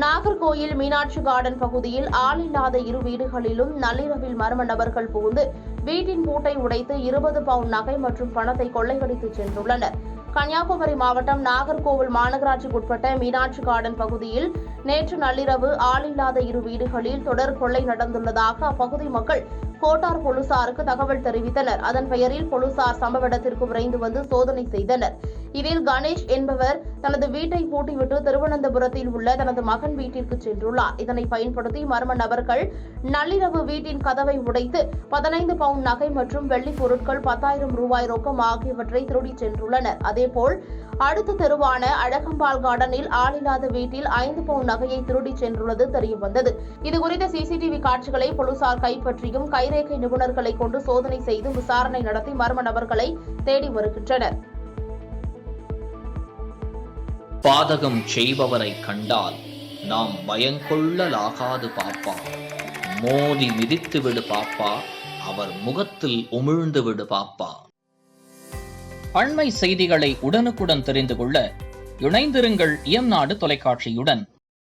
Nagercoil Meenakshi garden பகுதியில் ஆளில்லாத இரு வீடுகளிலும் நள்ளிரவில் மர்ம நபர்கள் புகுந்து வீட்டின் பூட்டை உடைத்து 20 பவுண்ட் நகை மற்றும் பணத்தை கொள்ளையடித்து சென்றுள்ளனர். கன்னியாகுமரி மாவட்டம் நாகர்கோவில் மாநகராட்சிக்குட்பட்ட மீனாட்சி கார்டன் பகுதியில் நேற்று நள்ளிரவு ஆளில்லாத இரு வீடுகளில் தொடர் கொள்ளை நடந்துள்ளதாக அப்பகுதி மக்கள் கோட்டார் போலீசாருக்கு தகவல் தெரிவித்தனர். அதன் பெயரில் போலீசார் சம்பவ இடத்திற்கு விரைந்து வந்து சோதனை செய்தனர். இதில் கணேஷ் என்பவர் தனது வீட்டை பூட்டிவிட்டு திருவனந்தபுரத்தில் உள்ள தனது மகன் வீட்டிற்கு சென்றுள்ளார். இதனை பயன்படுத்தி மர்ம நபர்கள் நள்ளிரவு வீட்டின் கதவை உடைத்து 15 பவுண்ட் நகை மற்றும் வெள்ளி பொருட்கள் 10,000 ரூபாய் ரொக்கம் ஆகியவற்றை திருடிச் சென்றுள்ளனர். அதேபோல் அடுத்த தெருவான அழகம்பாள் கார்டனில் ஆளில்லாத வீட்டில் 5 பவுண்ட் நகையை திருடிச் சென்றுள்ளது தெரியவந்தது. இதுகுறித்த சிசிடிவி காட்சிகளை போலீசார் கைப்பற்றியும் கைரேகை நிபுணர்களை கொண்டு சோதனை செய்து விசாரணை நடத்தி மர்ம நபர்களை தேடி வருகின்றனர். பாதகம் செய்பவரை கண்டால் நாம் பயங்கொள்ளலாகாது பாப்பா. மோதி மிதித்து விடு பாப்பா, அவர் முகத்தில் உமிழ்ந்து விடு பாப்பா. அண்மை செய்திகளை உடனுக்குடன் தெரிந்து கொள்ள இணைந்திருங்கள் இயம்நாடு தொலைக்காட்சியுடன்.